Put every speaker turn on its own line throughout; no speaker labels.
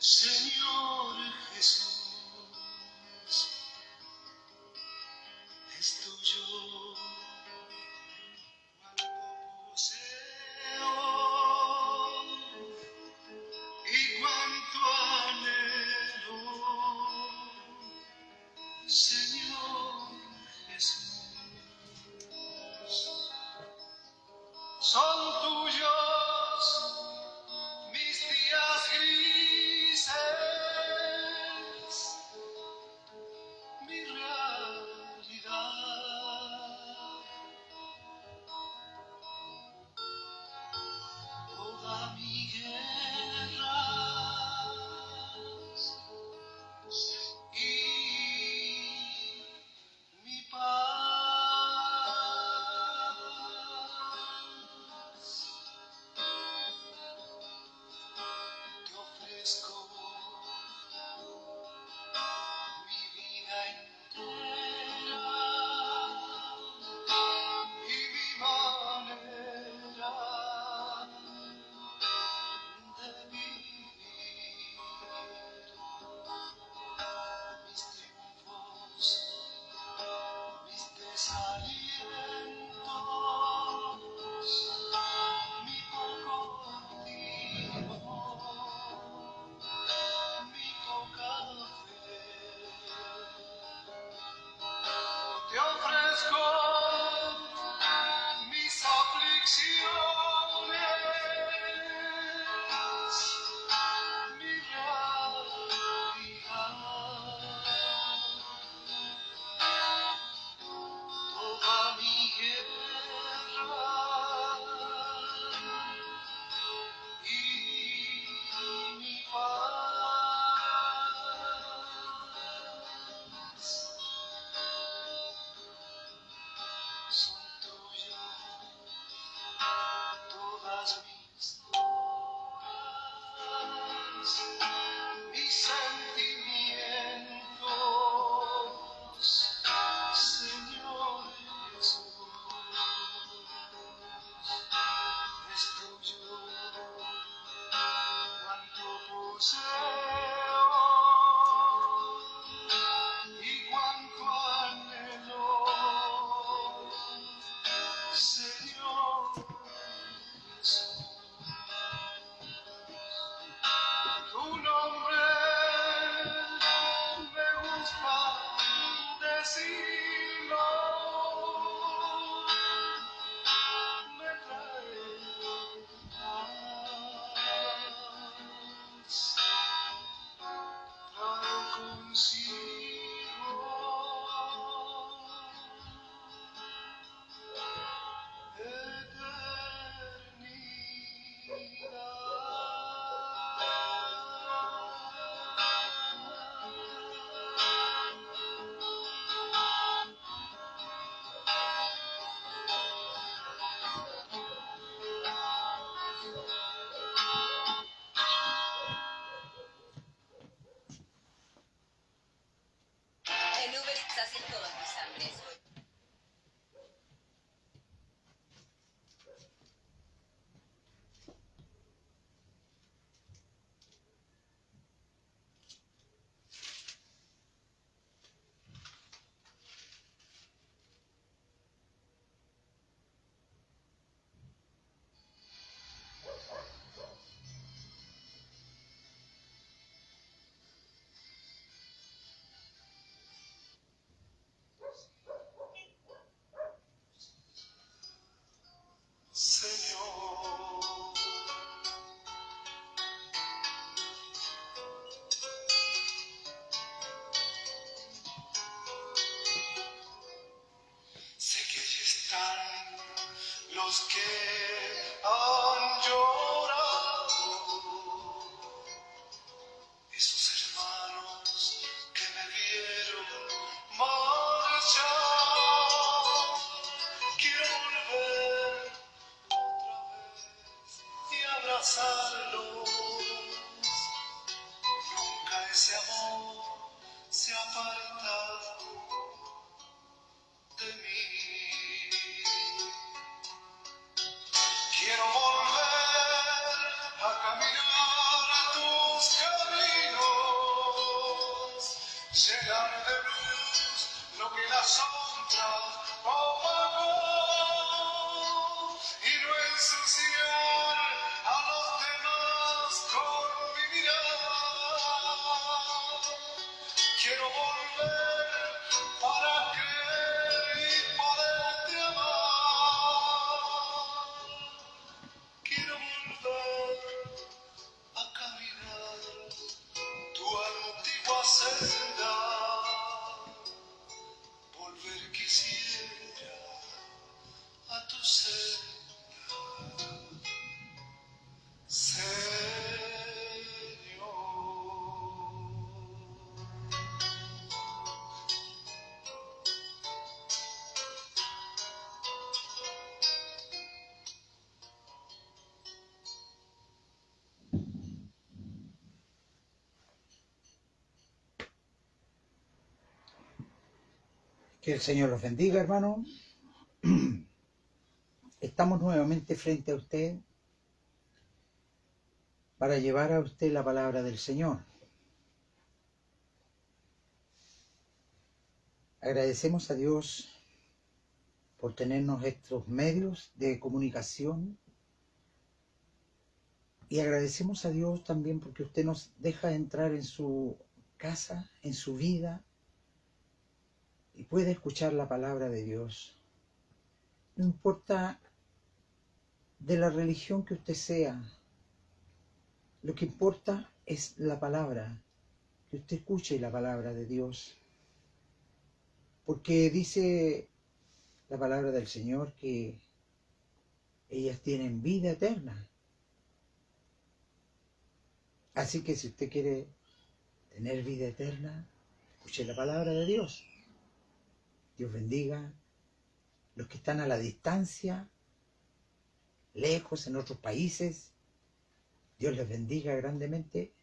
Señor Jesús, es tuyo cuanto poseo y cuanto anhelo, Señor Jesús, son tuyos mis días grises, mi realidad, toda mi guerra y mi paz. Te ofrezco mi vida entera y mi manera de vivir, mis triunfos, mis desalientos, mi poco tiempo, mi poca fe. Te ofrezco mis aflicciones, mi realidad, toda mi guerra y mi paz. Son tuyas todas mis obras, mis sentimientos, Señor Jesús, es tuyo cuanto poseo y cuanto anhelo, Señor Jesús. Tu nombre me gusta decirlo, me trae paz, trae consigo
En Uber Eats hacen todos mis hambres.
Señor, sé que allí están los que han llorado, esos hermanos que me vieron marchar. Quiero volver otra vez y abrazarlos. Nunca ese amor se ha apartado de mí.
Que el Señor los bendiga, hermano. Estamos nuevamente frente a usted para llevar a usted la palabra del Señor. Agradecemos a Dios por tenernos estos medios de comunicación y agradecemos a Dios también porque usted nos deja entrar en su casa, en su vida y puede escuchar la palabra de Dios. No importa de la religión que usted sea, lo que importa es la palabra, que usted escuche la palabra de Dios. Porque dice la palabra del Señor que ellas tienen vida eterna. Así que si usted quiere tener vida eterna, escuche la palabra de Dios. Dios bendiga los que están a la distancia, lejos, en otros países. Dios les bendiga grandemente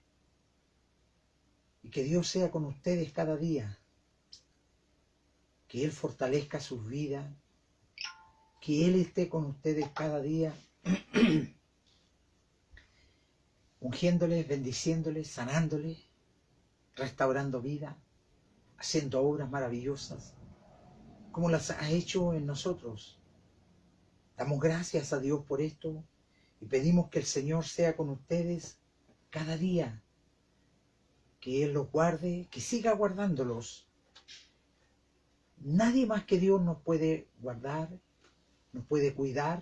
y que Dios sea con ustedes cada día. Que Él fortalezca sus vidas, que Él esté con ustedes cada día, ungiéndoles, bendiciéndoles, sanándoles, restaurando vida, haciendo obras maravillosas, como las ha hecho en nosotros. Damos gracias a Dios por esto y pedimos que el Señor sea con ustedes cada día, que Él los guarde, que siga guardándolos. Nadie más que Dios nos puede guardar, nos puede cuidar,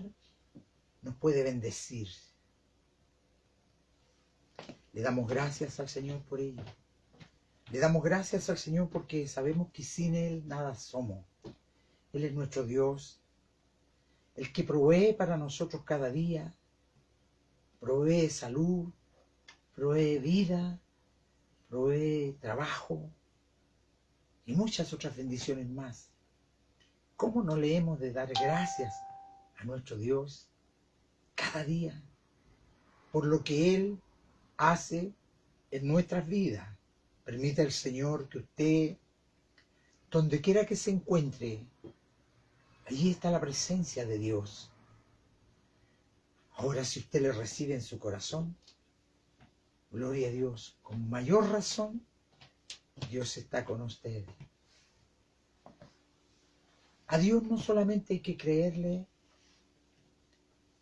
nos puede bendecir. Le damos gracias al Señor por ello. Le damos gracias al Señor porque sabemos que sin Él nada somos. Él es nuestro Dios, el que provee para nosotros cada día, provee salud, provee vida, provee trabajo y muchas otras bendiciones más. ¿Cómo no le hemos de dar gracias a nuestro Dios cada día por lo que Él hace en nuestras vidas? Permita el Señor que usted, donde quiera que se encuentre, allí está la presencia de Dios. Ahora, si usted le recibe en su corazón, gloria a Dios, con mayor razón, Dios está con usted. A Dios no solamente hay que creerle,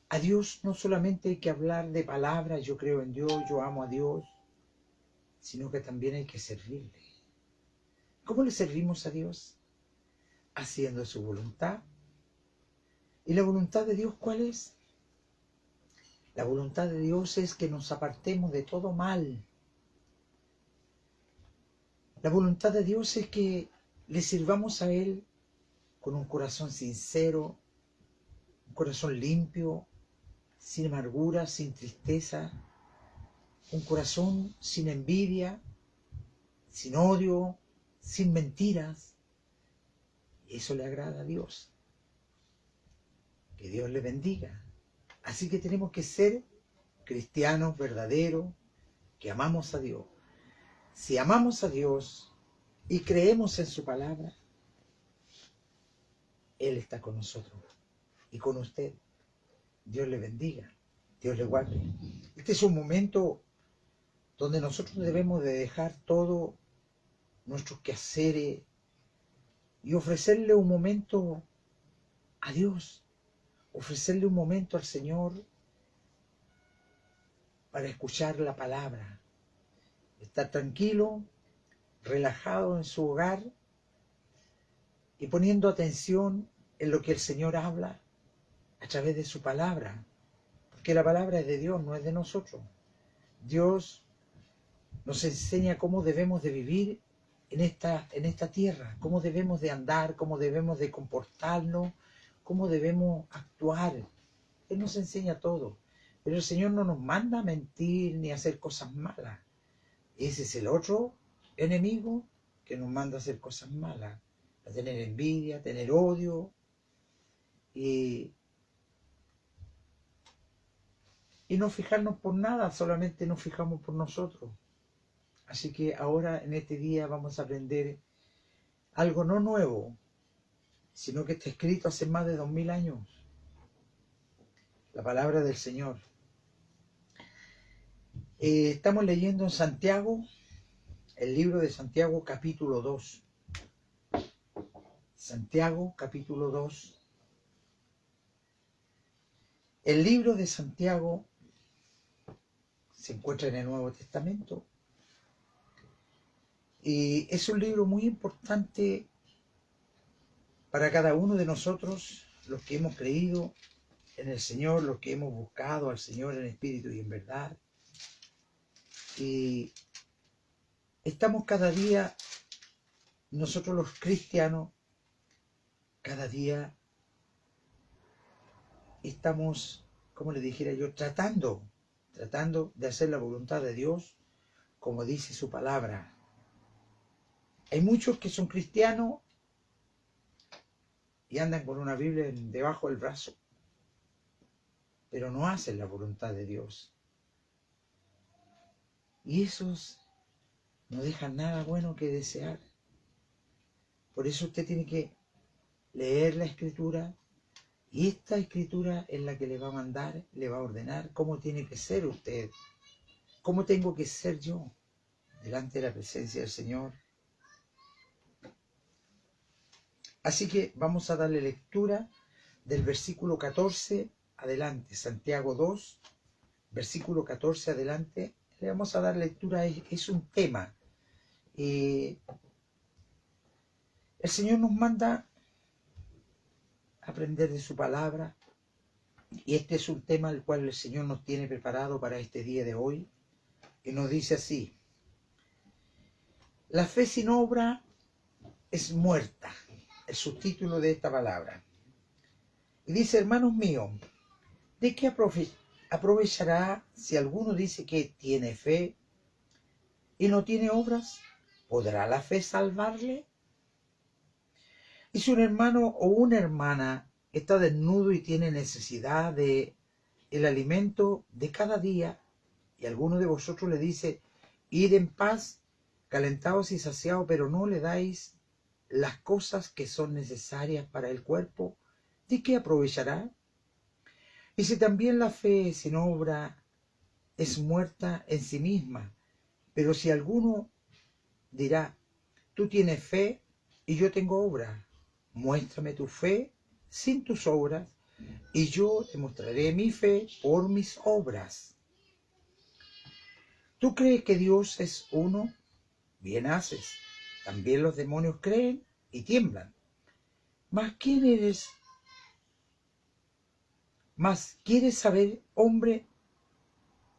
a Dios no solamente hay que hablar de palabras, yo creo en Dios, yo amo a Dios, sino que también hay que servirle. ¿Cómo le servimos a Dios? Haciendo su voluntad. ¿Y la voluntad de Dios cuál es? La voluntad de Dios es que nos apartemos de todo mal. La voluntad de Dios es que le sirvamos a Él con un corazón sincero, un corazón limpio, sin amargura, sin tristeza, un corazón sin envidia, sin odio, sin mentiras. Y eso le agrada a Dios. Que Dios le bendiga. Así que tenemos que ser cristianos verdaderos, que amamos a Dios. Si amamos a Dios y creemos en su palabra, Él está con nosotros y con usted. Dios le bendiga, Dios le guarde. Este es un momento donde nosotros debemos de dejar todo nuestros quehaceres y ofrecerle un momento a Dios, ofrecerle un momento al Señor para escuchar la palabra, estar tranquilo, relajado en su hogar y poniendo atención en lo que el Señor habla a través de su palabra, porque la palabra es de Dios, no es de nosotros. Dios nos enseña cómo debemos de vivir en esta tierra, cómo debemos de andar, cómo debemos de comportarnos, cómo debemos actuar. Él nos enseña todo, pero el Señor no nos manda a mentir ni a hacer cosas malas. Ese es el otro enemigo que nos manda a hacer cosas malas, a tener envidia, a tener odio y no fijarnos por nada, solamente nos fijamos por nosotros. Así que ahora en este día vamos a aprender algo no nuevo, sino que está escrito hace más de 2000 años. La palabra del Señor. Estamos leyendo en Santiago, el libro de Santiago capítulo 2. Santiago capítulo 2. El libro de Santiago se encuentra en el Nuevo Testamento y es un libro muy importante para cada uno de nosotros, los que hemos creído en el Señor, los que hemos buscado al Señor en espíritu y en verdad. Y estamos cada día, nosotros los cristianos, cada día estamos, como le dijera yo, tratando de hacer la voluntad de Dios, como dice su palabra. Hay muchos que son cristianos y andan con una Biblia debajo del brazo, pero no hacen la voluntad de Dios. Y esos no dejan nada bueno que desear. Por eso usted tiene que leer la Escritura, y esta Escritura es la que le va a mandar, le va a ordenar cómo tiene que ser usted, cómo tengo que ser yo delante de la presencia del Señor. Así que vamos a darle lectura del versículo 14 adelante, Santiago 2, versículo 14 adelante. Le vamos a dar lectura, es un tema. El Señor nos manda aprender de su palabra, y este es un tema al cual el Señor nos tiene preparado para este día de hoy, y nos dice así: la fe sin obra es muerta, el subtítulo de esta palabra. Y dice: hermanos míos, ¿de qué aprovechará si alguno dice que tiene fe y no tiene obras? ¿Podrá la fe salvarle? Y si un hermano o una hermana está desnudo y tiene necesidad de el alimento de cada día, y alguno de vosotros le dice: id en paz, calentados y saciados, pero no le dais las cosas que son necesarias para el cuerpo, ¿de qué aprovechará? Y si también la fe sin obra es muerta en sí misma, pero si alguno dirá: tú tienes fe y yo tengo obra, muéstrame tu fe sin tus obras, y yo te mostraré mi fe por mis obras. ¿Tú crees que Dios es uno? Bien haces. También los demonios creen y tiemblan. Mas ¿quieres saber, hombre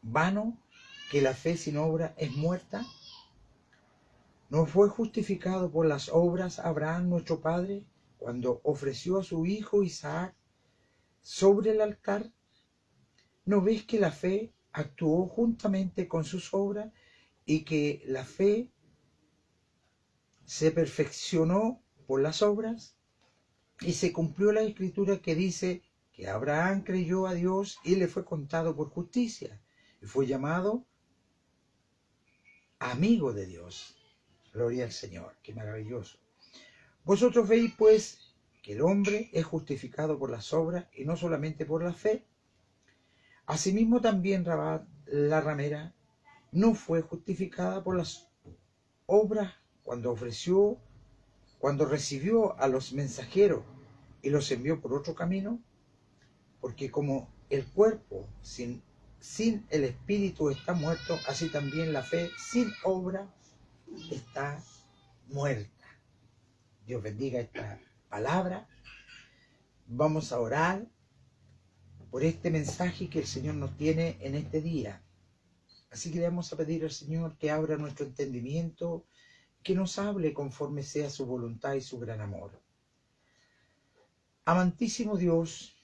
vano, que la fe sin obra es muerta? ¿No fue justificado por las obras Abraham nuestro padre cuando ofreció a su hijo Isaac sobre el altar? ¿No ves que la fe actuó juntamente con sus obras y que la fe se perfeccionó por las obras? Y se cumplió la escritura que dice que Abraham creyó a Dios y le fue contado por justicia, y fue llamado amigo de Dios. Gloria al Señor, qué maravilloso. Vosotros veis pues que el hombre es justificado por las obras y no solamente por la fe. Asimismo también Rabat, la ramera, no fue justificada por las obras cuando recibió a los mensajeros y los envió por otro camino, porque como el cuerpo sin el espíritu está muerto, así también la fe sin obra está muerta. Dios bendiga esta palabra. Vamos a orar por este mensaje que el Señor nos tiene en este día. Así que le vamos a pedir al Señor que abra nuestro entendimiento, que nos hable conforme sea su voluntad y su gran amor. Amantísimo Dios,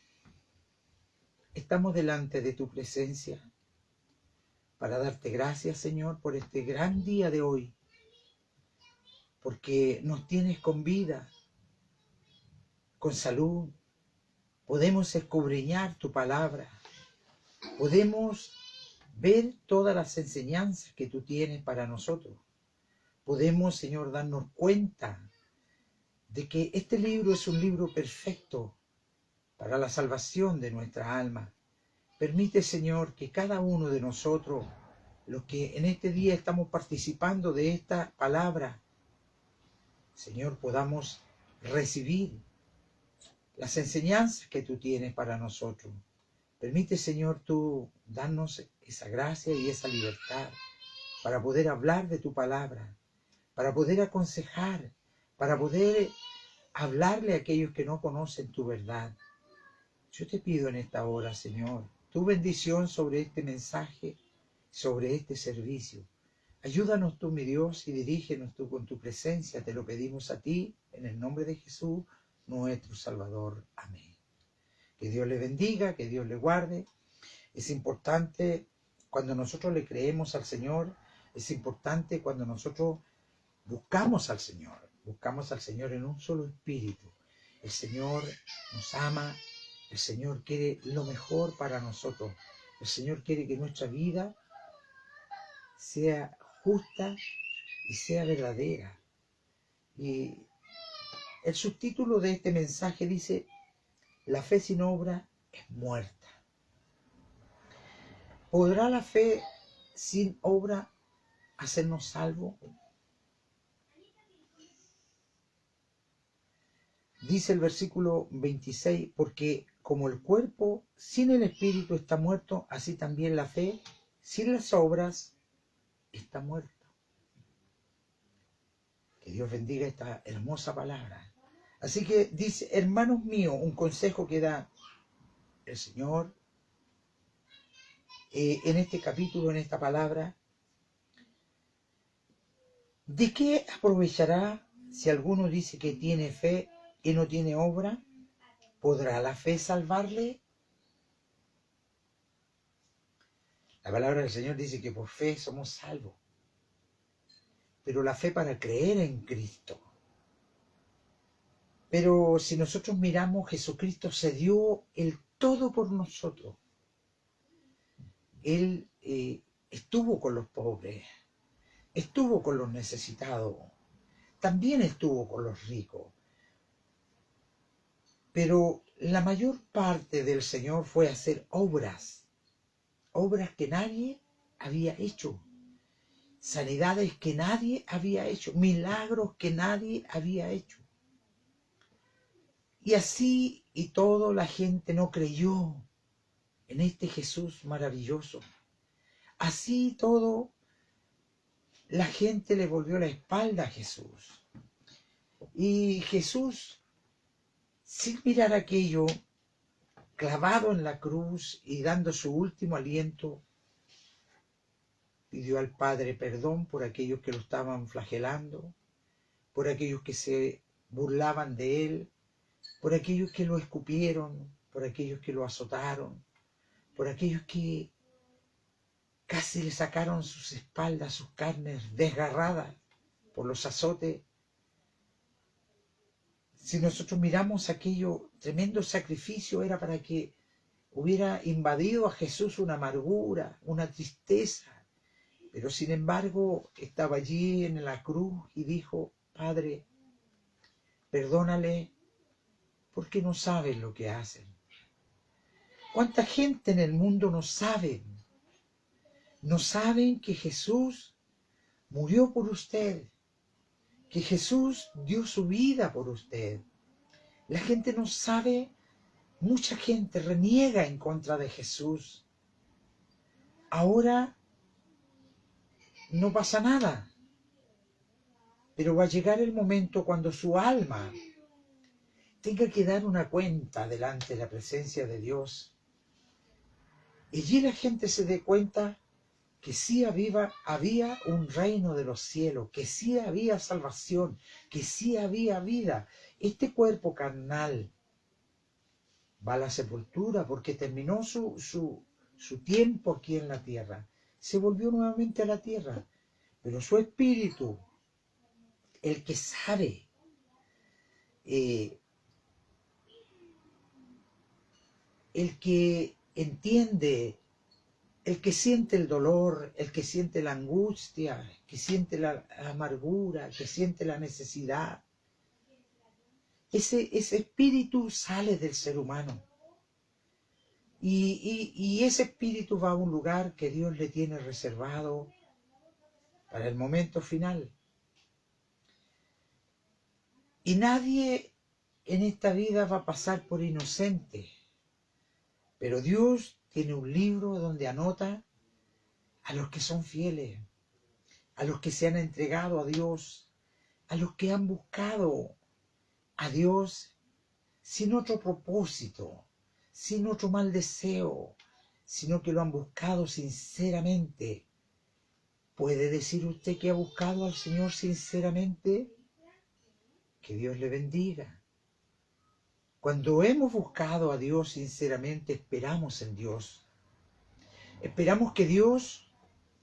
estamos delante de tu presencia para darte gracias, Señor, por este gran día de hoy, porque nos tienes con vida, con salud. Podemos escudriñar tu palabra, podemos ver todas las enseñanzas que tú tienes para nosotros. Podemos, Señor, darnos cuenta de que este libro es un libro perfecto para la salvación de nuestra alma. Permite, Señor, que cada uno de nosotros, los que en este día estamos participando de esta palabra, Señor, podamos recibir las enseñanzas que tú tienes para nosotros. Permite, Señor, tú darnos esa gracia y esa libertad para poder hablar de tu palabra, para poder aconsejar, para poder hablarle a aquellos que no conocen tu verdad. Yo te pido en esta hora, Señor, tu bendición sobre este mensaje, sobre este servicio. Ayúdanos tú, mi Dios, y dirígenos tú con tu presencia. Te lo pedimos a ti, en el nombre de Jesús, nuestro Salvador. Amén. Que Dios le bendiga, que Dios le guarde. Es importante cuando nosotros le creemos al Señor, es importante cuando nosotros buscamos al Señor en un solo espíritu. El Señor nos ama, el Señor quiere lo mejor para nosotros. El Señor quiere que nuestra vida sea justa y sea verdadera. Y el subtítulo de este mensaje dice: la fe sin obra es muerta. ¿Podrá la fe sin obra hacernos salvos? Dice el versículo 26, porque como el cuerpo sin el espíritu está muerto, así también la fe sin las obras está muerta. Que Dios bendiga esta hermosa palabra. Así que dice, hermanos míos, un consejo que da el Señor en este capítulo, en esta palabra. ¿De qué aprovechará si alguno dice que tiene fe y no tiene obra? ¿Podrá la fe salvarle? La palabra del Señor dice que por fe somos salvos. Pero la fe para creer en Cristo. Pero si nosotros miramos, Jesucristo se dio el todo por nosotros. Él estuvo con los pobres, estuvo con los necesitados, también estuvo con los ricos. Pero la mayor parte del Señor fue hacer obras que nadie había hecho, sanidades que nadie había hecho, milagros que nadie había hecho. Y así y todo la gente no creyó en este Jesús maravilloso. Así todo la gente le volvió la espalda a Jesús. Y Jesús, sin mirar aquello, clavado en la cruz y dando su último aliento, pidió al Padre perdón por aquellos que lo estaban flagelando, por aquellos que se burlaban de él, por aquellos que lo escupieron, por aquellos que lo azotaron, por aquellos que casi le sacaron sus espaldas, sus carnes desgarradas por los azotes. Si nosotros miramos aquello, tremendo sacrificio era para que hubiera invadido a Jesús una amargura, una tristeza. Pero sin embargo estaba allí en la cruz y dijo: Padre, perdónale porque no saben lo que hacen. ¿Cuánta gente en el mundo no saben? No saben que Jesús murió por usted, que Jesús dio su vida por usted. La gente no sabe, mucha gente reniega en contra de Jesús. Ahora no pasa nada, pero va a llegar el momento cuando su alma tenga que dar una cuenta delante de la presencia de Dios. Y allí la gente se dé cuenta que sí había un reino de los cielos, que sí había salvación, que sí había vida. Este cuerpo carnal va a la sepultura porque terminó su tiempo aquí en la tierra. Se volvió nuevamente a la tierra, pero su espíritu, el que sabe, el que entiende, el que siente el dolor, el que siente la angustia, que siente la amargura, que siente la necesidad, ese espíritu sale del ser humano. Y ese espíritu va a un lugar que Dios le tiene reservado para el momento final. Y nadie en esta vida va a pasar por inocente. Pero Dios tiene un libro donde anota a los que son fieles, a los que se han entregado a Dios, a los que han buscado a Dios sin otro propósito, sin otro mal deseo, sino que lo han buscado sinceramente. ¿Puede decir usted que ha buscado al Señor sinceramente? Que Dios le bendiga. Cuando hemos buscado a Dios sinceramente, esperamos en Dios. Esperamos que Dios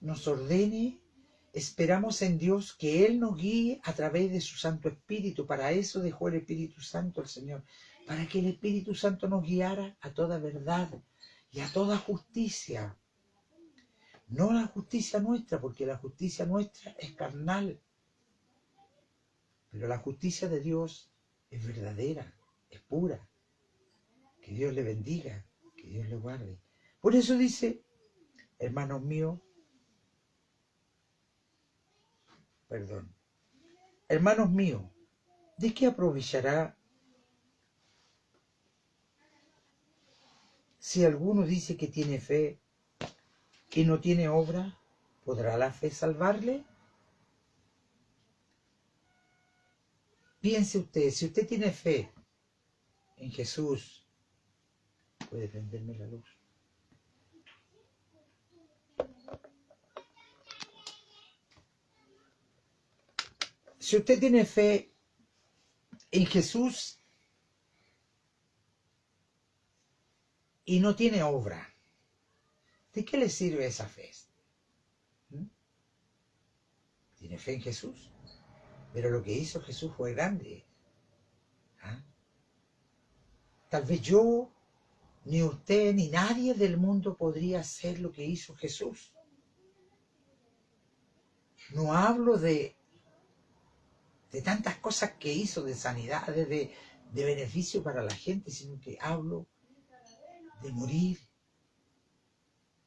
nos ordene, esperamos en Dios que Él nos guíe a través de su Santo Espíritu. Para eso dejó el Espíritu Santo al Señor, para que el Espíritu Santo nos guiara a toda verdad y a toda justicia. No la justicia nuestra, porque la justicia nuestra es carnal, pero la justicia de Dios es verdadera, es pura. Que Dios le bendiga, que Dios le guarde. Por eso dice, hermanos míos, hermanos míos, ¿de qué aprovechará si alguno dice que tiene fe y no tiene obra? ¿Podrá la fe salvarle? Piense usted, si usted tiene fe en Jesús, puede prenderme la luz. Si usted tiene fe en Jesús y no tiene obra, ¿de qué le sirve esa fe? Tiene fe en Jesús, pero lo que hizo Jesús fue grande. ¿Ah? Tal vez yo, ni usted, ni nadie del mundo podría hacer lo que hizo Jesús. No hablo de tantas cosas que hizo, de sanidades, de beneficio para la gente, sino que hablo de morir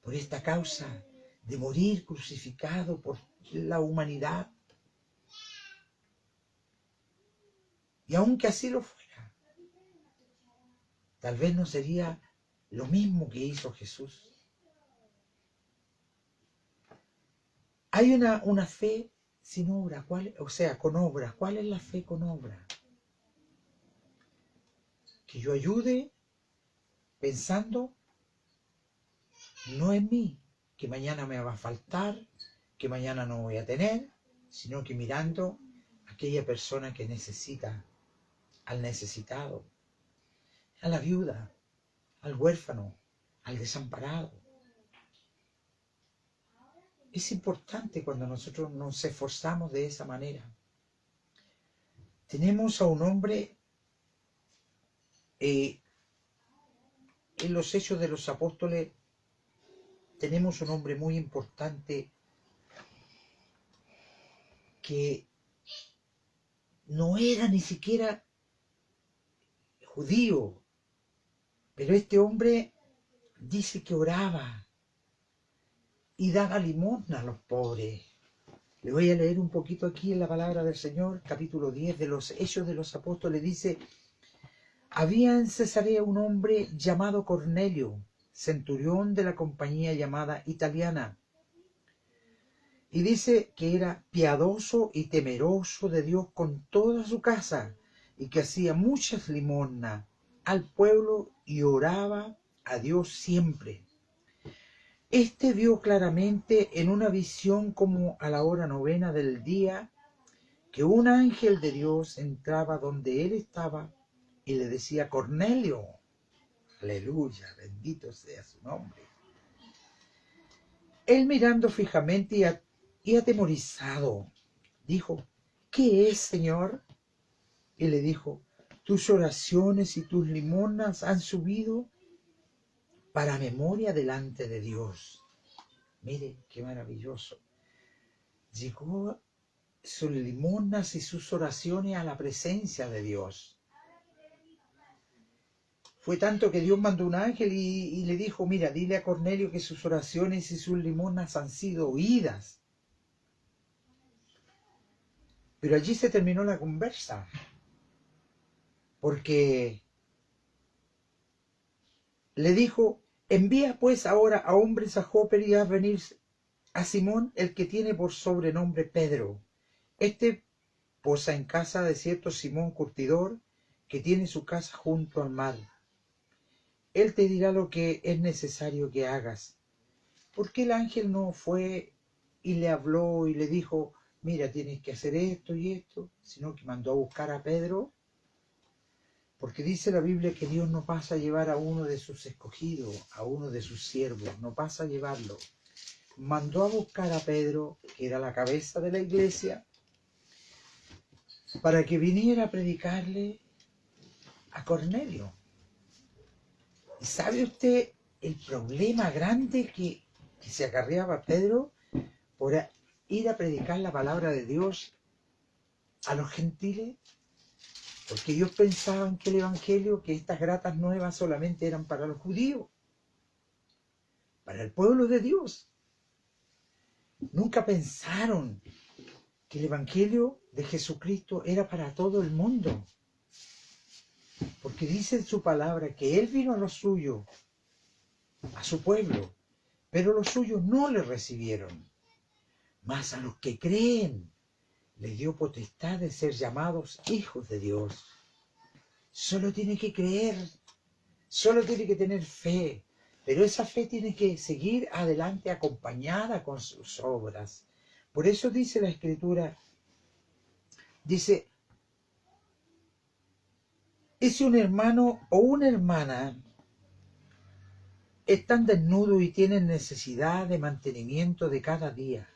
por esta causa, de morir crucificado por la humanidad. Y aunque así lo fuera, tal vez no sería lo mismo que hizo Jesús. Hay una fe sin obra, con obra. ¿Cuál es la fe con obra? Que yo ayude pensando no en mí, que mañana me va a faltar, que mañana no voy a tener, sino que mirando a aquella persona que necesita, al necesitado, a la viuda, al huérfano, al desamparado. Es importante cuando nosotros nos esforzamos de esa manera. Tenemos a un hombre en los Hechos de los Apóstoles, tenemos un hombre muy importante que no era ni siquiera judío, pero este hombre dice que oraba y daba limosna a los pobres. Le voy a leer un poquito aquí en la palabra del Señor, capítulo 10 de los Hechos de los Apóstoles. Dice: había en Cesarea un hombre llamado Cornelio, centurión de la compañía llamada Italiana. Y dice que era piadoso y temeroso de Dios con toda su casa, y que hacía muchas limosnas al pueblo y oraba a Dios siempre. Este vio claramente en una visión como a la hora 9 del día que un ángel de Dios entraba donde él estaba y le decía: Cornelio. Aleluya, bendito sea su nombre. Él, mirando fijamente y atemorizado, dijo: ¿qué es, Señor? Y le dijo: tus oraciones y tus limosnas han subido para memoria delante de Dios. Mire, qué maravilloso. Llegó sus limosnas y sus oraciones a la presencia de Dios. Fue tanto que Dios mandó un ángel y le dijo, mira, dile a Cornelio que sus oraciones y sus limosnas han sido oídas. Pero allí se terminó la conversa, porque le dijo, envía pues ahora a hombres a Jope y haz venir a Simón, el que tiene por sobrenombre Pedro. Este posa en casa de cierto Simón curtidor, que tiene su casa junto al mar. Él te dirá lo que es necesario que hagas. ¿Por qué el ángel no fue y le habló y le dijo, mira, tienes que hacer esto y esto, sino que mandó a buscar a Pedro? Porque dice la Biblia que Dios no pasa a llevar a uno de sus escogidos, a uno de sus siervos, no pasa a llevarlo. Mandó a buscar a Pedro, que era la cabeza de la iglesia, para que viniera a predicarle a Cornelio. ¿Y sabe usted el problema grande que se acarreaba Pedro por ir a predicar la palabra de Dios a los gentiles? Porque ellos pensaban que el evangelio, que estas gratas nuevas solamente eran para los judíos, para el pueblo de Dios. Nunca pensaron que el evangelio de Jesucristo era para todo el mundo. Porque dice en su palabra que Él vino a los suyos, a su pueblo, pero los suyos no le recibieron. Mas a los que creen, les dio potestad de ser llamados hijos de Dios. Solo tiene que creer, solo tiene que tener fe, pero esa fe tiene que seguir adelante acompañada con sus obras. Por eso dice la Escritura, dice, si un hermano o una hermana están desnudos y tienen necesidad de mantenimiento de cada día,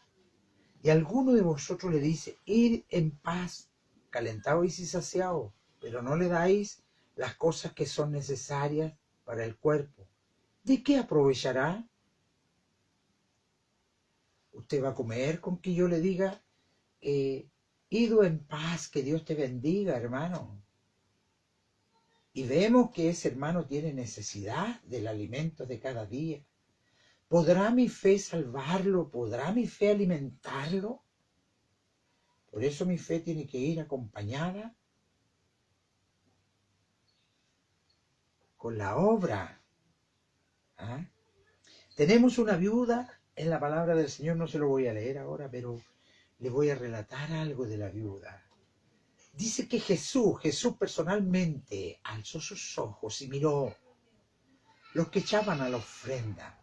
y alguno de vosotros le dice, id en paz, calentaos y saciaos, pero no le dais las cosas que son necesarias para el cuerpo, ¿de qué aprovechará? Usted va a comer con que yo le diga, ido en paz, que Dios te bendiga, hermano. Y vemos que ese hermano tiene necesidad del alimento de cada día. ¿Podrá mi fe salvarlo? ¿Podrá mi fe alimentarlo? Por eso mi fe tiene que ir acompañada con la obra. ¿Ah? Tenemos una viuda en la palabra del Señor, no se lo voy a leer ahora, pero le voy a relatar algo de la viuda. Dice que Jesús personalmente alzó sus ojos y miró los que echaban a la ofrenda.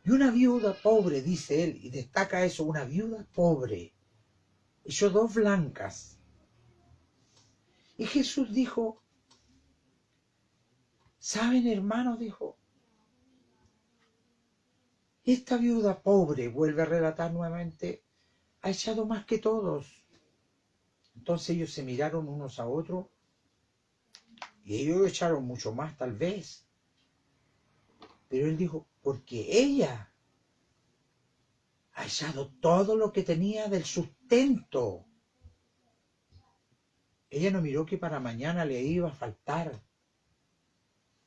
Y una viuda pobre, dice él, y destaca eso, una viuda pobre, echó 2 blancas. Y Jesús dijo, ¿saben, hermanos? Dijo, esta viuda pobre, vuelve a relatar nuevamente, ha echado más que todos. Entonces ellos se miraron unos a otros y ellos echaron mucho más tal vez. Pero él dijo, porque ella ha echado todo lo que tenía del sustento. Ella no miró que para mañana le iba a faltar.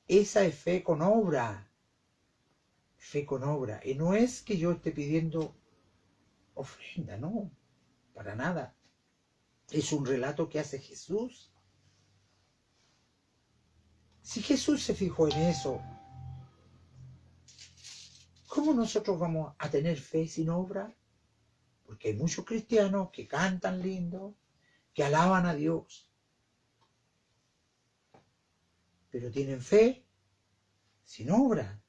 Esa es fe con obra. Fe con obra. Y no es que yo esté pidiendo ofrenda, no, para nada. Es un relato que hace Jesús. Si Jesús se fijó en eso, ¿cómo nosotros vamos a tener fe sin obra? Porque hay muchos cristianos que cantan lindo, que alaban a Dios, pero tienen fe sin obra.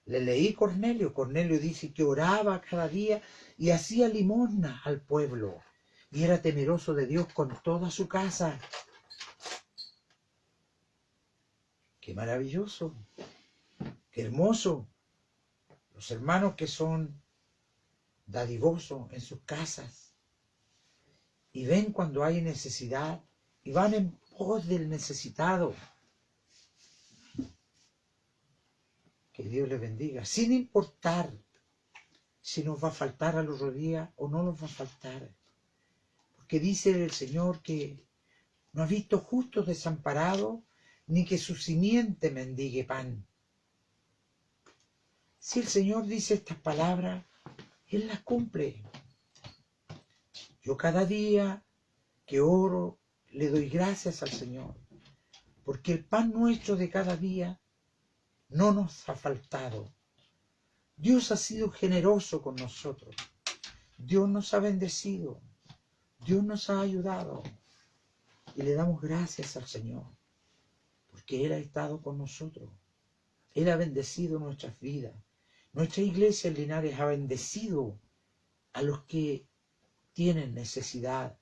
Le leí Cornelio. Cornelio dice que oraba cada día y hacía limosna al pueblo. Y era temeroso de Dios con toda su casa. ¡Qué maravilloso! ¡Qué hermoso! Los hermanos que son dadivosos en sus casas y ven cuando hay necesidad y van en pos del necesitado. Que Dios les bendiga, sin importar si nos va a faltar al otro día o no nos va a faltar. Porque dice el Señor que no ha visto justos desamparados, ni que su simiente mendigue pan. Si el Señor dice estas palabras, Él las cumple. Yo cada día que oro le doy gracias al Señor, porque el pan nuestro de cada día no nos ha faltado. Dios ha sido generoso con nosotros. Dios nos ha bendecido. Dios nos ha ayudado. Y le damos gracias al Señor, porque Él ha estado con nosotros. Él ha bendecido nuestras vidas. Nuestra iglesia en Linares ha bendecido a los que tienen necesidad.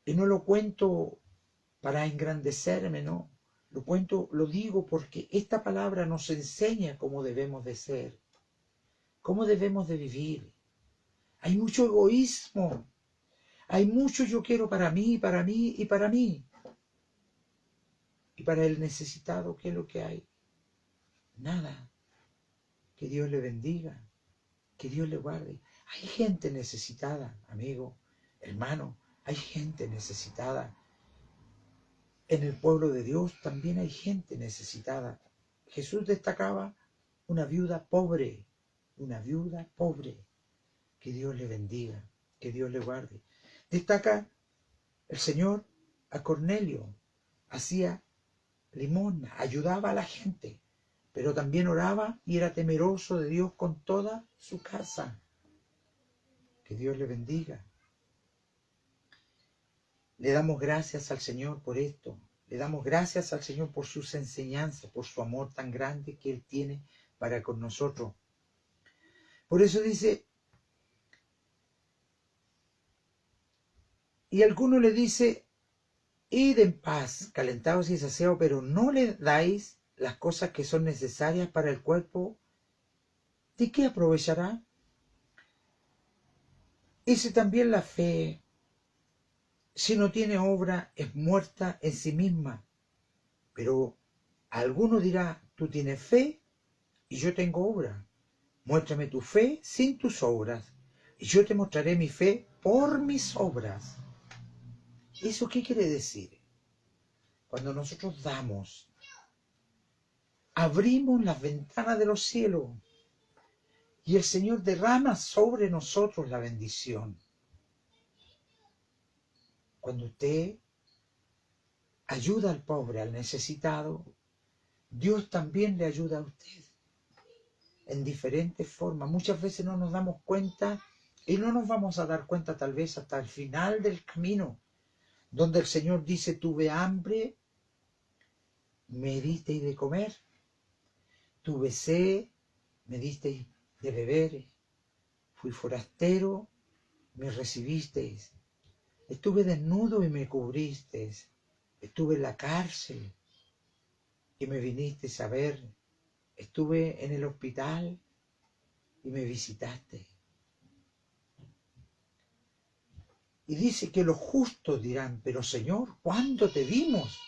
Y no lo cuento para engrandecerme, no. Lo digo porque esta palabra nos enseña cómo debemos de ser, cómo debemos de vivir. Hay mucho egoísmo. Hay mucho yo quiero para mí, para mí y para mí. Y para el necesitado, ¿qué es lo que hay? Nada. Que Dios le bendiga, que Dios le guarde. Hay gente necesitada, amigo, hermano, hay gente necesitada. En el pueblo de Dios también hay gente necesitada. Jesús destacaba una viuda pobre, que Dios le bendiga, que Dios le guarde. Destaca el Señor a Cornelio, hacía limosna, ayudaba a la gente, pero también oraba y era temeroso de Dios con toda su casa. Que Dios le bendiga. Le damos gracias al Señor por esto. Le damos gracias al Señor por sus enseñanzas, por su amor tan grande que Él tiene para con nosotros. Por eso dice, y alguno le dice, id en paz, calentados y saciados, pero no le dais las cosas que son necesarias para el cuerpo, ¿de qué aprovechará? Dice también la fe, si no tiene obra, es muerta en sí misma. Pero alguno dirá, tú tienes fe y yo tengo obra. Muéstrame tu fe sin tus obras, y yo te mostraré mi fe por mis obras. ¿Eso qué quiere decir? Cuando nosotros damos, abrimos las ventanas de los cielos y el Señor derrama sobre nosotros la bendición. Cuando usted ayuda al pobre, al necesitado, Dios también le ayuda a usted en diferentes formas. Muchas veces no nos damos cuenta y no nos vamos a dar cuenta tal vez hasta el final del camino, donde el Señor dice, tuve hambre, me disteis de comer, tuve sed, me disteis de beber, fui forastero, me recibisteis, estuve desnudo y me cubristeis, estuve en la cárcel y me vinisteis a ver, estuve en el hospital y me visitaste. Y dice que los justos dirán, pero Señor, ¿cuándo te vimos?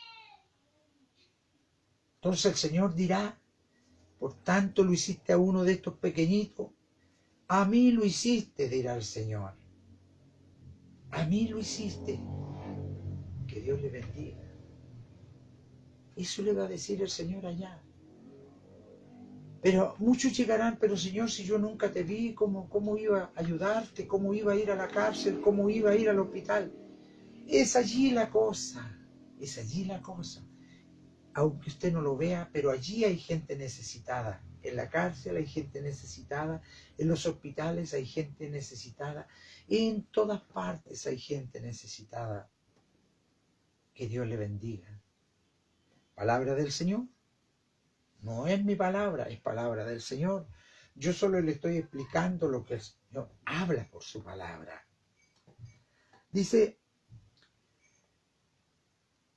Entonces el Señor dirá, por tanto lo hiciste a uno de estos pequeñitos, a mí lo hiciste, dirá el Señor. A mí lo hiciste. Que Dios le bendiga. Eso le va a decir el Señor allá. Pero muchos llegarán, pero Señor, si yo nunca te vi, ¿cómo iba a ayudarte? ¿Cómo iba a ir a la cárcel? ¿Cómo iba a ir al hospital? Es allí la cosa, es allí la cosa. Aunque usted no lo vea, pero allí hay gente necesitada. En la cárcel hay gente necesitada, en los hospitales hay gente necesitada, en todas partes hay gente necesitada. Que Dios le bendiga. Palabra del Señor. No es mi palabra, es palabra del Señor. Yo solo le estoy explicando lo que el Señor habla por su palabra. Dice,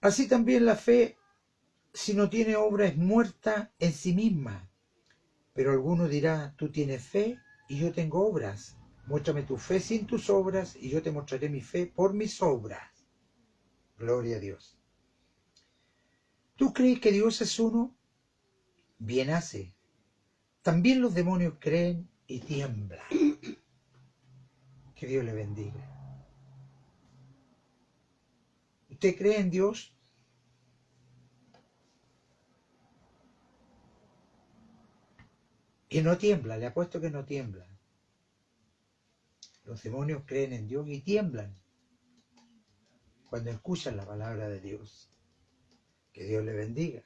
así también la fe, si no tiene obra, es muerta en sí misma. Pero alguno dirá, tú tienes fe y yo tengo obras. Muéstrame tu fe sin tus obras y yo te mostraré mi fe por mis obras. Gloria a Dios. ¿Tú crees que Dios es uno? Bien hace. También los demonios creen y tiemblan. Que Dios le bendiga. ¿Usted cree en Dios? Y no tiembla, le apuesto que no tiembla. Los demonios creen en Dios y tiemblan cuando escuchan la palabra de Dios. Que Dios le bendiga.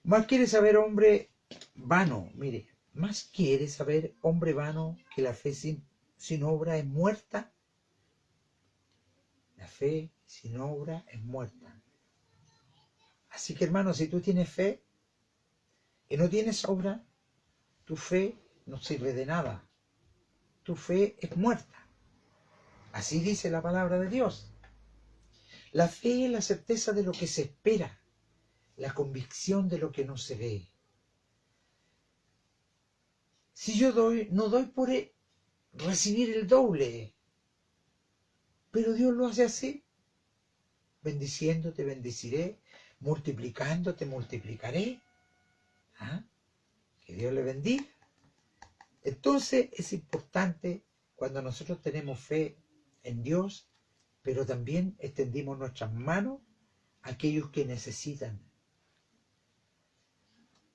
Más quiere saber hombre vano, mire, más quiere saber hombre vano que la fe sin obra es muerta. La fe sin obra es muerta. Así que hermano, si tú tienes fe y no tienes obra, tu fe no sirve de nada. Tu fe es muerta. Así dice la palabra de Dios. La fe es la certeza de lo que se espera, la convicción de lo que no se ve. Si yo doy, no doy por recibir el doble, pero Dios lo hace así. Bendiciendo te bendeciré, multiplicando te multiplicaré. ¿Ah? Que Dios le bendiga. Entonces es importante cuando nosotros tenemos fe en Dios, pero también extendimos nuestras manos a aquellos que necesitan.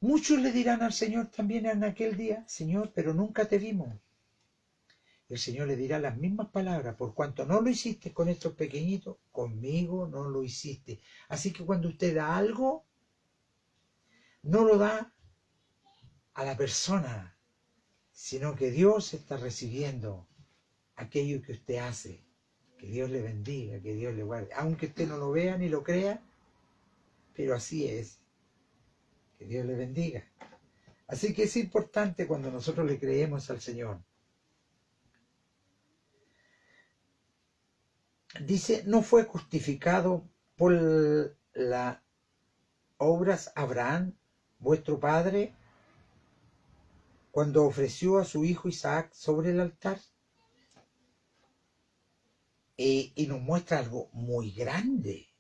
Muchos le dirán al Señor también en aquel día, Señor, pero nunca te vimos. El Señor le dirá las mismas palabras, por cuanto no lo hiciste con estos pequeñitos, conmigo no lo hiciste. Así que cuando usted da algo, no lo da a la persona, sino que Dios está recibiendo aquello que usted hace. Que Dios le bendiga, que Dios le guarde. Aunque usted no lo vea ni lo crea, pero así es. Que Dios le bendiga. Así que es importante cuando nosotros le creemos al Señor. Dice, no fue justificado por las obras Abraham, vuestro padre, cuando ofreció a su hijo Isaac sobre el altar. Y nos muestra algo muy grande.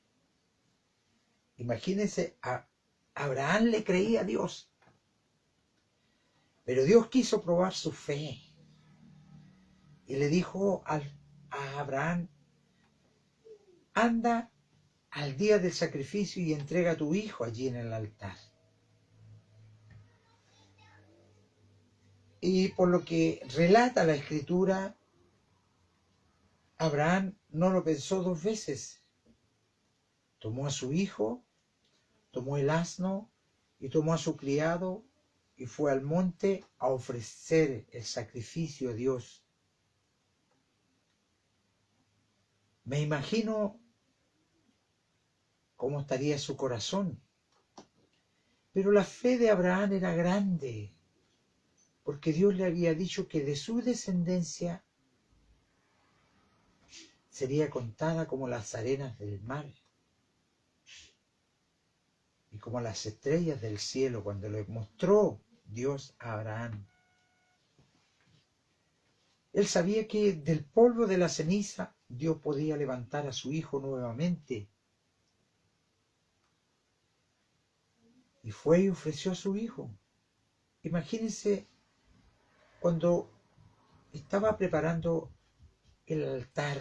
Imagínense, Abraham le creía a Dios, pero Dios quiso probar su fe y le dijo a Abraham, anda al día del sacrificio y entrega a tu hijo allí en el altar. Y por lo que relata la Escritura, Abraham no lo pensó dos veces. Tomó a su hijo, tomó el asno y tomó a su criado y fue al monte a ofrecer el sacrificio a Dios. Me imagino cómo estaría su corazón. Pero la fe de Abraham era grande, porque Dios le había dicho que de su descendencia sería contada como las arenas del mar y como las estrellas del cielo, cuando le mostró Dios a Abraham. Él sabía que del polvo de la ceniza Dios podía levantar a su hijo nuevamente. Y fue y ofreció a su hijo. Imagínense cuando estaba preparando el altar,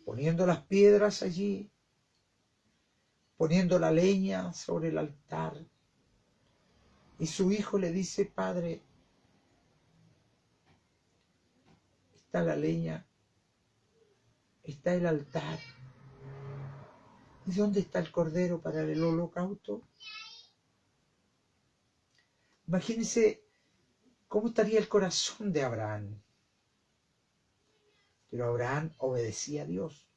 poniendo las piedras allí, poniendo la leña sobre el altar. Y su hijo le dice, Padre, está la leña, está el altar. ¿Y dónde está el cordero para el holocausto? Imagínense cómo estaría el corazón de Abraham. Pero Abraham obedecía a Dios.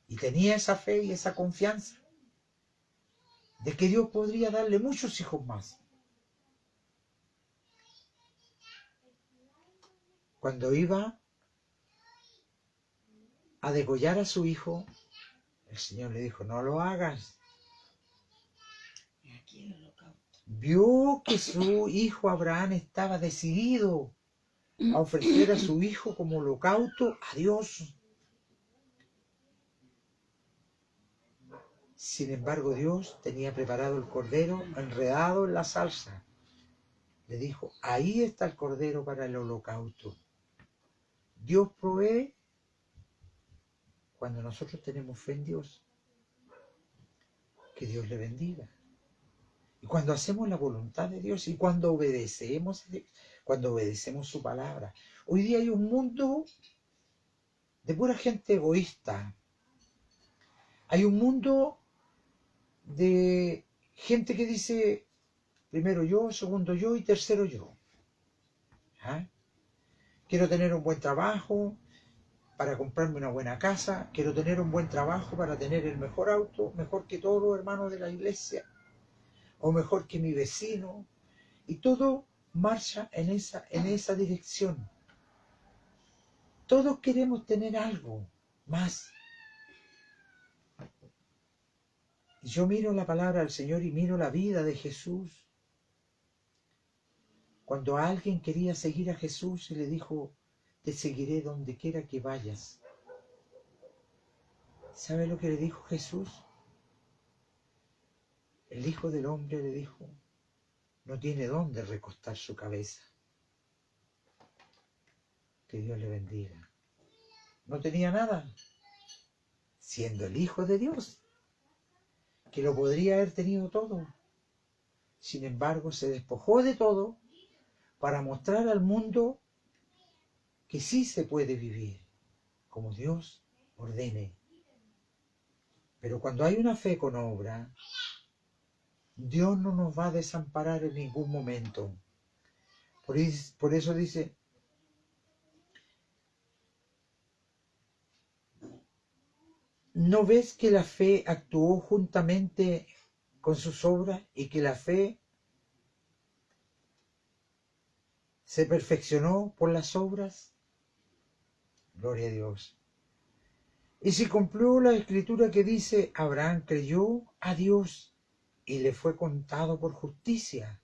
Y tenía esa fe y esa confianza de que Dios podría darle muchos hijos más. Cuando iba a degollar a su hijo, el Señor le dijo, no lo hagas. Vio que su hijo Abraham estaba decidido a ofrecer a su hijo como holocausto a Dios. Sin embargo, Dios tenía preparado el cordero enredado en la salsa. Le dijo, ahí está el cordero para el holocausto. Dios provee cuando nosotros tenemos fe en Dios. Que Dios le bendiga. Y cuando hacemos la voluntad de Dios y cuando obedecemos a Dios, cuando obedecemos su palabra. Hoy día hay un mundo de pura gente egoísta. Hay un mundo de gente que dice primero yo, segundo yo y tercero yo. ¿Ah? Quiero tener un buen trabajo para comprarme una buena casa. Quiero tener un buen trabajo para tener el mejor auto, mejor que todos los hermanos de la iglesia, o mejor que mi vecino. Y todo marcha en esa dirección. Todos queremos tener algo más. Y yo miro la palabra del Señor y miro la vida de Jesús. Cuando alguien quería seguir a Jesús y le dijo, te seguiré donde quiera que vayas. ¿Sabe lo que le dijo Jesús? El Hijo del Hombre le dijo, no tiene dónde recostar su cabeza. Que Dios le bendiga. No tenía nada, siendo el Hijo de Dios, que lo podría haber tenido todo. Sin embargo, se despojó de todo para mostrar al mundo que sí se puede vivir como Dios ordene. Pero cuando hay una fe con obra, Dios no nos va a desamparar en ningún momento. Por eso dice, ¿no ves que la fe actuó juntamente con sus obras y que la fe se perfeccionó por las obras? Gloria a Dios. Y se cumplió la escritura que dice, Abraham creyó a Dios y le fue contado por justicia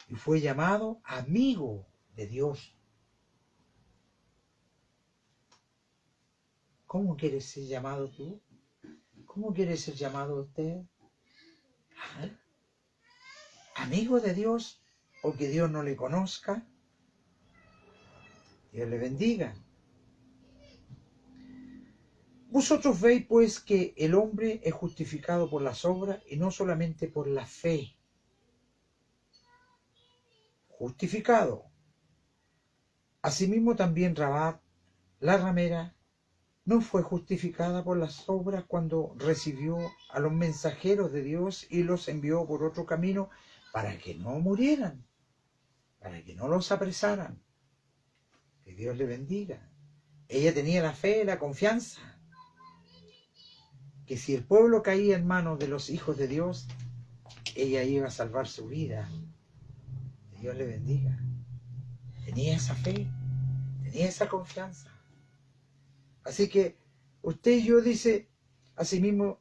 y fue llamado amigo de Dios. ¿Cómo quieres ser llamado tú? ¿Cómo quieres ser llamado usted? ¿Ah? ¿Amigo de Dios o que Dios no le conozca? Dios le bendiga. Vosotros veis pues que el hombre es justificado por las obras y no solamente por la fe. Justificado. Asimismo también Rahab, la ramera, no fue justificada por las obras cuando recibió a los mensajeros de Dios y los envió por otro camino para que no murieran, para que no los apresaran. Que Dios le bendiga. Ella tenía la fe, la confianza, que si el pueblo caía en manos de los hijos de Dios, ella iba a salvar su vida. Que Dios le bendiga. Tenía esa fe, tenía esa confianza. Así que usted y yo dice, asimismo,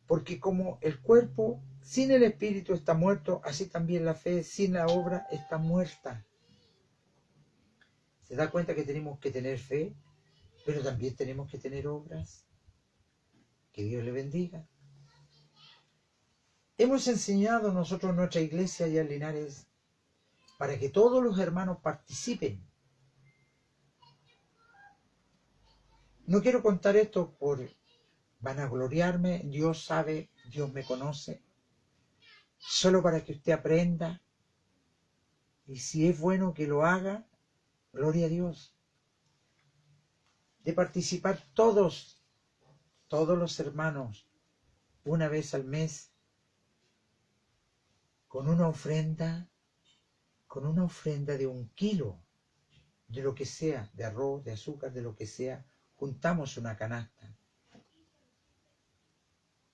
porque como el cuerpo sin el espíritu está muerto, así también la fe sin la obra está muerta. ¿Se da cuenta que tenemos que tener fe, pero también tenemos que tener obras? Que Dios le bendiga. Hemos enseñado nosotros en nuestra iglesia allá en Linares para que todos los hermanos participen. No quiero contar esto por vanagloriarme, Dios sabe, Dios me conoce, solo para que usted aprenda, y si es bueno que lo haga, gloria a Dios, de participar todos los hermanos, una vez al mes, con una ofrenda de 1 kilo, de lo que sea, de arroz, de azúcar, de lo que sea, juntamos una canasta.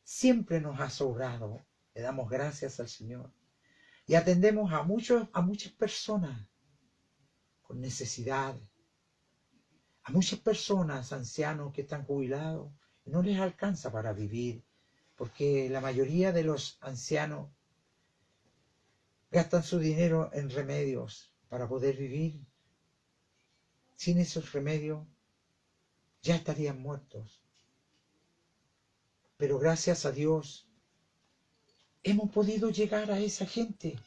Siempre nos ha sobrado, le damos gracias al Señor. Y atendemos a muchas personas con necesidad, a muchas personas, ancianos que están jubilados, y no les alcanza para vivir, porque la mayoría de los ancianos gastan su dinero en remedios para poder vivir. Sin esos remedios ya estarían muertos. Pero gracias a Dios hemos podido llegar a esa gente.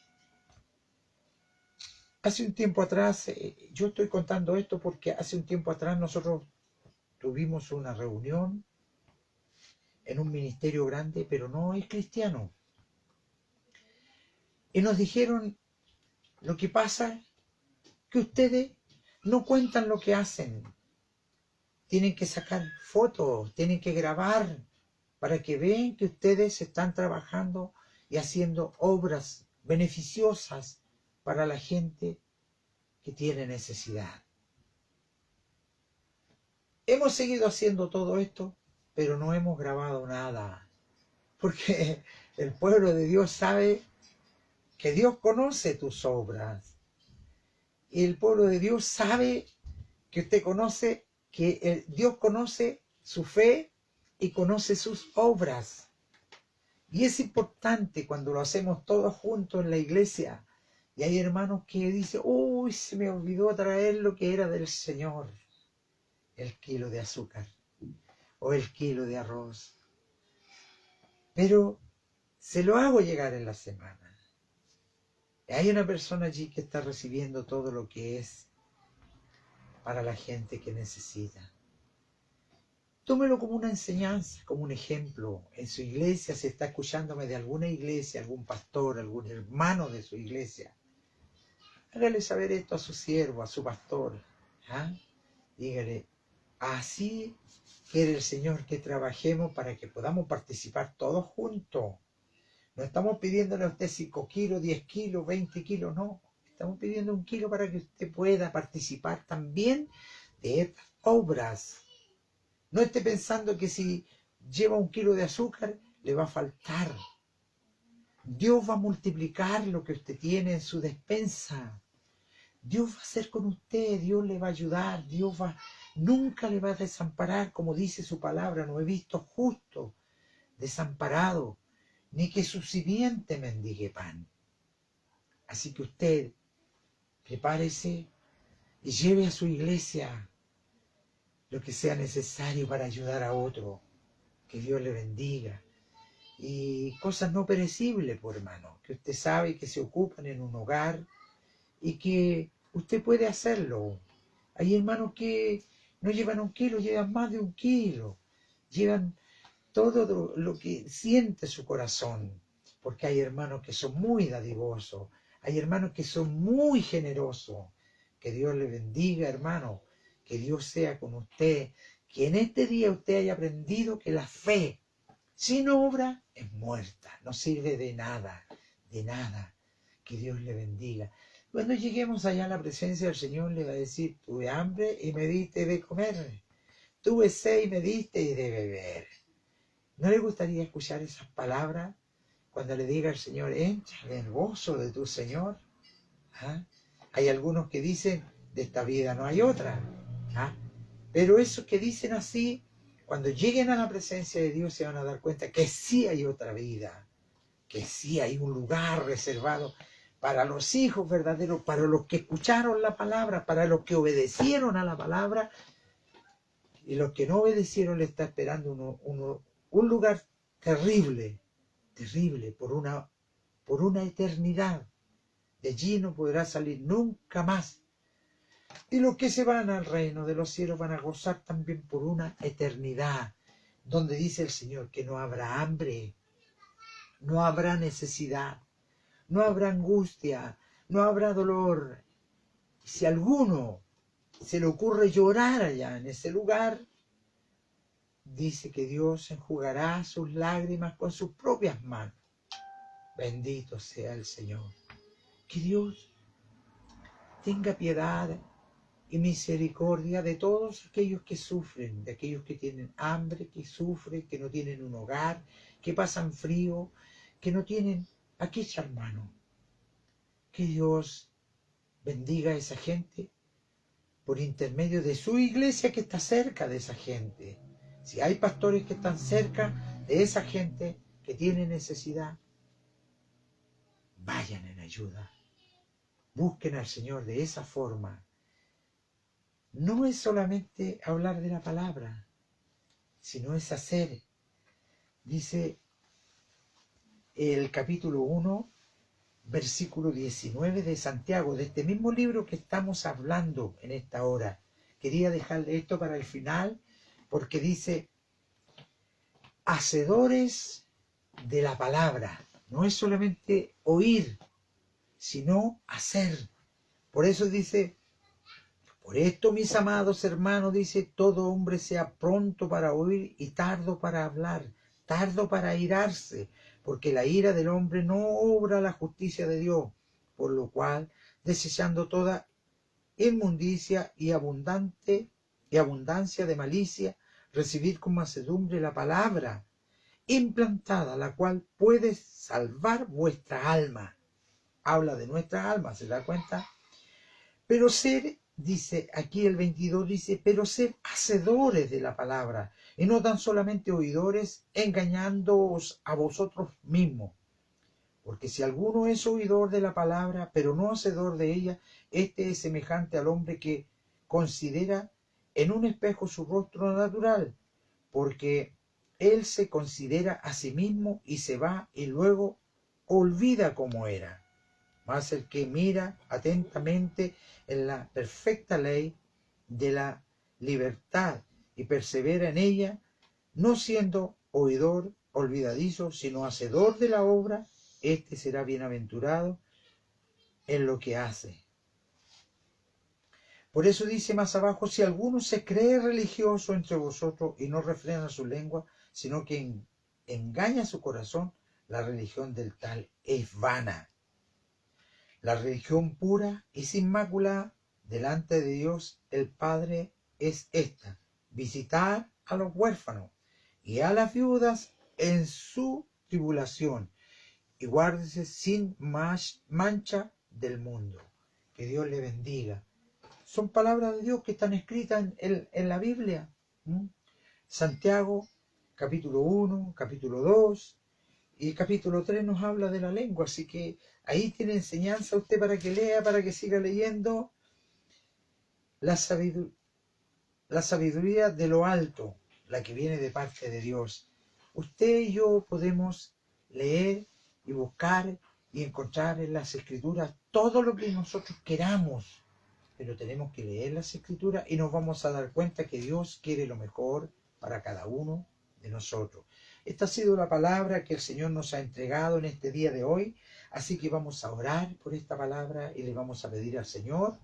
Hace un tiempo atrás, yo estoy contando esto porque hace un tiempo atrás nosotros tuvimos una reunión en un ministerio grande, pero no es cristiano. Y nos dijeron, lo que pasa que ustedes no cuentan lo que hacen. Tienen que sacar fotos, tienen que grabar para que vean que ustedes están trabajando y haciendo obras beneficiosas para la gente que tiene necesidad. Hemos seguido haciendo todo esto, pero no hemos grabado nada, porque el pueblo de Dios sabe que Dios conoce tus obras. Y el pueblo de Dios sabe que usted conoce, que Dios conoce su fe y conoce sus obras. Y es importante cuando lo hacemos todos juntos en la iglesia. Y hay hermanos que dicen, uy, se me olvidó traer lo que era del Señor. El kilo de azúcar o el kilo de arroz. Pero se lo hago llegar en la semana. Y hay una persona allí que está recibiendo todo lo que es para la gente que necesita. Tómelo como una enseñanza, como un ejemplo. En su iglesia, si está escuchándome de alguna iglesia, algún pastor, algún hermano de su iglesia, hágale saber esto a su siervo, a su pastor. ¿Ah? Dígale, así quiere el Señor que trabajemos para que podamos participar todos juntos. No estamos pidiéndole a usted 5 kilos, 10 kilos, 20 kilos, no. Estamos pidiendo 1 kilo para que usted pueda participar también de estas obras. No esté pensando que si lleva 1 kilo de azúcar le va a faltar. Dios va a multiplicar lo que usted tiene en su despensa. Dios va a hacer con usted, Dios le va a ayudar, nunca le va a desamparar, como dice su palabra. No he visto justo desamparado, ni que su simiente mendigue pan. Así que usted prepárese y lleve a su iglesia lo que sea necesario para ayudar a otro. Que Dios le bendiga. Y cosas no perecibles, por hermano, que usted sabe que se ocupan en un hogar y que usted puede hacerlo. Hay hermanos que no llevan 1 kilo, llevan más de 1 kilo. Llevan todo lo que siente su corazón. Porque hay hermanos que son muy dadivosos. Hay hermanos que son muy generosos. Que Dios le bendiga, hermano. Que Dios sea con usted. Que en este día usted haya aprendido que la fe sin obra es muerta. No sirve de nada, de nada. Que Dios le bendiga. Cuando lleguemos allá a la presencia del Señor, le va a decir, tuve hambre y me diste de comer. Tuve sed y me diste de beber. ¿No le gustaría escuchar esas palabras cuando le diga al Señor, entra en el gozo de tu Señor? ¿Ah? Hay algunos que dicen, de esta vida no hay otra. ¿Ah? Pero esos que dicen así, cuando lleguen a la presencia de Dios se van a dar cuenta que sí hay otra vida, que sí hay un lugar reservado para los hijos verdaderos, para los que escucharon la palabra, para los que obedecieron a la palabra, y los que no obedecieron le está esperando un lugar terrible, terrible, por una eternidad. De allí no podrá salir nunca más. Y los que se van al reino de los cielos van a gozar también por una eternidad, donde dice el Señor que no habrá hambre, no habrá necesidad, no habrá angustia, no habrá dolor. Si a alguno se le ocurre llorar allá en ese lugar, dice que Dios enjugará sus lágrimas con sus propias manos. Bendito sea el Señor. Que Dios tenga piedad y misericordia de todos aquellos que sufren, de aquellos que tienen hambre, que sufren, que no tienen un hogar, que pasan frío, que no tienen a qué echar mano. Que Dios bendiga a esa gente por intermedio de su iglesia que está cerca de esa gente. Si hay pastores que están cerca de esa gente que tiene necesidad, vayan en ayuda. Busquen al Señor de esa forma. No es solamente hablar de la palabra, sino es hacer. Dice el capítulo 1, versículo 19 de Santiago, de este mismo libro que estamos hablando en esta hora. Quería dejarle esto para el final, porque dice, hacedores de la palabra. No es solamente oír, sino hacer. Por eso dice, por esto, mis amados hermanos, dice, todo hombre sea pronto para oír y tardo para hablar, tardo para airarse, porque la ira del hombre no obra la justicia de Dios, por lo cual, desechando toda inmundicia y abundancia de malicia, recibid con mansedumbre la palabra implantada, la cual puede salvar vuestra alma. Habla de nuestra alma, ¿se da cuenta? Pero ser, dice aquí el 22, dice, pero ser hacedores de la palabra, y no tan solamente oidores, engañándoos a vosotros mismos. Porque si alguno es oidor de la palabra, pero no hacedor de ella, este es semejante al hombre que considera en un espejo su rostro natural, porque él se considera a sí mismo y se va y luego olvida cómo era. Mas el que mira atentamente en la perfecta ley de la libertad y persevera en ella, no siendo oidor olvidadizo, sino hacedor de la obra, éste será bienaventurado en lo que hace. Por eso dice más abajo, si alguno se cree religioso entre vosotros y no refrena su lengua, sino que engaña su corazón, la religión del tal es vana. La religión pura y sin mácula delante de Dios el Padre es esta: visitar a los huérfanos y a las viudas en su tribulación, y guárdese sin mancha del mundo. Que Dios le bendiga. Son palabras de Dios que están escritas en la Biblia. Santiago, capítulo 1, capítulo 2 y capítulo 3 nos habla de la lengua, así que ahí tiene enseñanza usted para que lea, para que siga leyendo. La sabiduría de lo alto, la que viene de parte de Dios. Usted y yo podemos leer y buscar y encontrar en las Escrituras todo lo que nosotros queramos, pero tenemos que leer las Escrituras y nos vamos a dar cuenta que Dios quiere lo mejor para cada uno de nosotros. Esta ha sido la palabra que el Señor nos ha entregado en este día de hoy, así que vamos a orar por esta palabra y le vamos a pedir al Señor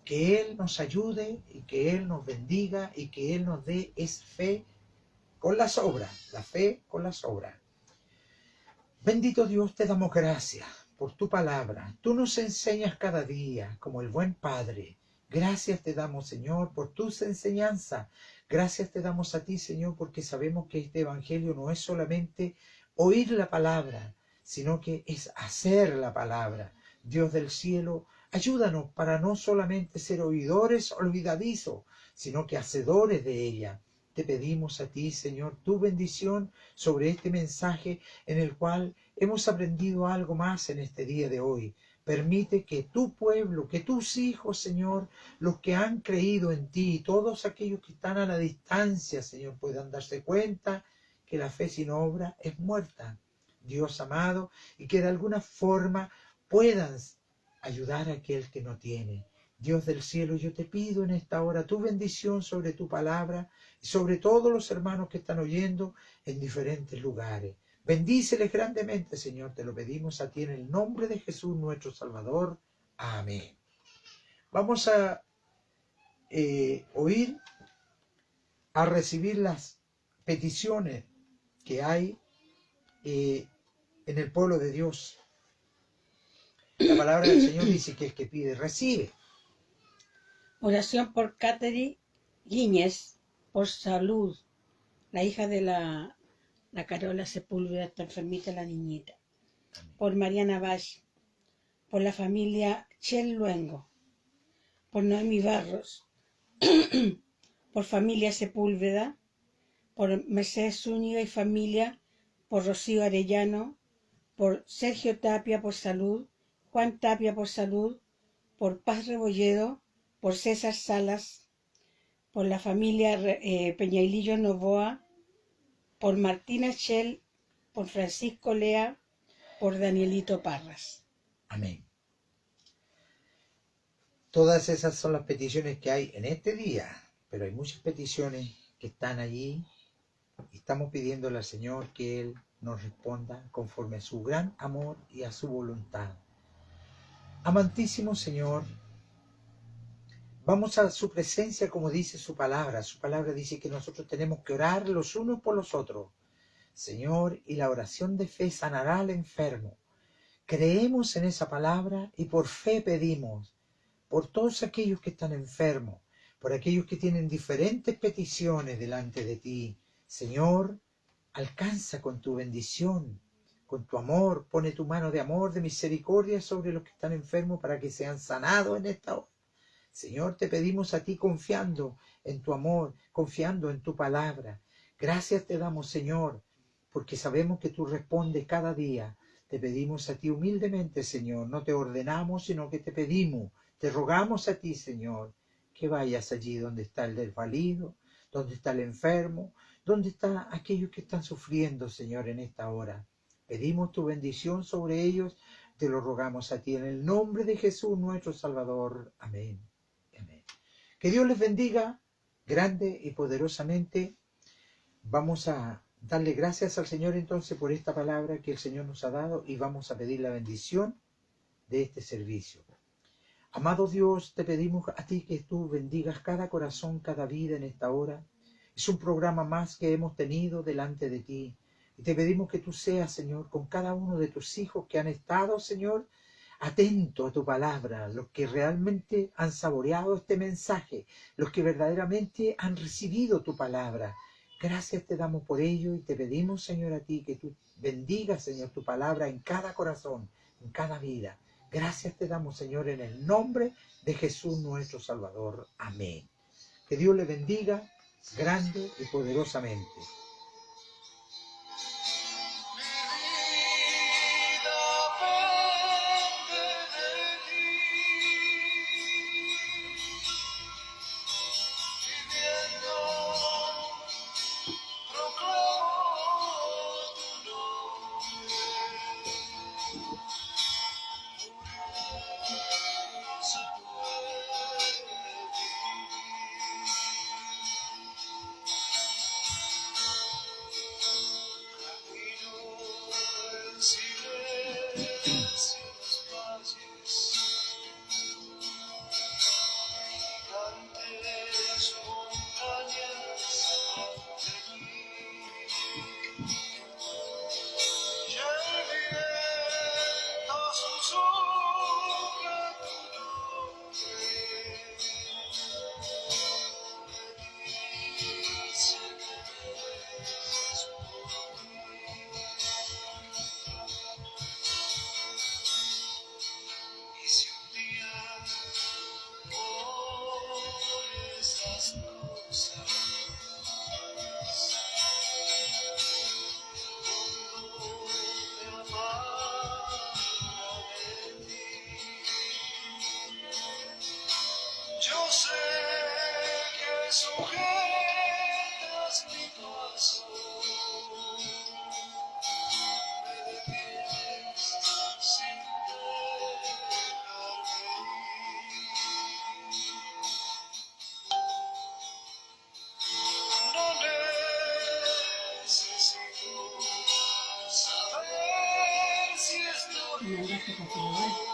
que Él nos ayude y que Él nos bendiga y que Él nos dé esa fe con las obras, la fe con las obras. Bendito Dios, te damos gracias por tu palabra. Tú nos enseñas cada día como el buen Padre. Gracias te damos, Señor, por tus enseñanzas. Gracias te damos a ti, Señor, porque sabemos que este evangelio no es solamente oír la palabra, sino que es hacer la palabra. Dios del cielo, ayúdanos para no solamente ser oidores olvidadizos, sino que hacedores de ella. Te pedimos a ti, Señor, tu bendición sobre este mensaje en el cual hemos aprendido algo más en este día de hoy. Permite que tu pueblo, que tus hijos, Señor, los que han creído en ti, todos aquellos que están a la distancia, Señor, puedan darse cuenta que la fe sin obra es muerta, Dios amado, y que de alguna forma puedan ayudar a aquel que no tiene. Dios del cielo, yo te pido en esta hora tu bendición sobre tu palabra y sobre todos los hermanos que están oyendo en diferentes lugares. Bendíceles grandemente, Señor, te lo pedimos a ti en el nombre de Jesús nuestro Salvador. Amén. Vamos a oír, a recibir las peticiones que hay en el pueblo de Dios. La palabra del Señor dice que el que pide, recibe.
Oración por Catherine Guíñez, por salud. La hija de la Carola Sepúlveda está enfermita, la niñita. Por Mariana Valle, por la familia Chel Luengo, por Noemi Barros, por familia Sepúlveda, por Mercedes Zúñiga y familia, por Rocío Arellano, por Sergio Tapia por salud, Juan Tapia por salud, por Paz Rebolledo, por César Salas, por la familia Peñailillo Novoa, por Martina Shell, por Francisco Lea, por Danielito Parras.
Amén. Todas esas son las peticiones que hay en este día, pero hay muchas peticiones que están allí Y estamos pidiéndole al Señor que Él nos responda conforme a su gran amor y a su voluntad. Amantísimo Señor, vamos a su presencia como dice su palabra. Su palabra dice que nosotros tenemos que orar los unos por los otros. Señor, y la oración de fe sanará al enfermo. Creemos en esa palabra y por fe pedimos por todos aquellos que están enfermos, por aquellos que tienen diferentes peticiones delante de ti. Señor, alcanza con tu bendición, con tu amor, pone tu mano de amor, de misericordia sobre los que están enfermos para que sean sanados en esta hora. Señor, te pedimos a ti confiando en tu amor, confiando en tu palabra. Gracias te damos, Señor, porque sabemos que tú respondes cada día. Te pedimos a ti humildemente, Señor, no te ordenamos, sino que te pedimos, te rogamos a ti, Señor, que vayas allí donde está el desvalido, donde está el enfermo, donde están aquellos que están sufriendo, Señor, en esta hora. Pedimos tu bendición sobre ellos, te lo rogamos a ti en el nombre de Jesús, nuestro Salvador. Amén. Amén. Que Dios les bendiga grande y poderosamente. Vamos a darle gracias al Señor entonces por esta palabra que el Señor nos ha dado y vamos a pedir la bendición de este servicio. Amado Dios, te pedimos a ti que tú bendigas cada corazón, cada vida en esta hora. Es un programa más que hemos tenido delante de ti. Y te pedimos que tú seas, Señor, con cada uno de tus hijos que han estado, Señor, atento a tu palabra, los que realmente han saboreado este mensaje, los que verdaderamente han recibido tu palabra. Gracias te damos por ello y te pedimos, Señor, a ti que tú bendigas, Señor, tu palabra en cada corazón, en cada vida. Gracias te damos, Señor, en el nombre de Jesús nuestro Salvador. Amén. Que Dios le bendiga grande y poderosamente.
Yo sé que sujetas mi paso, me detienes sin dejarme ir. No necesito saber si estoy
Me mandaste para probar.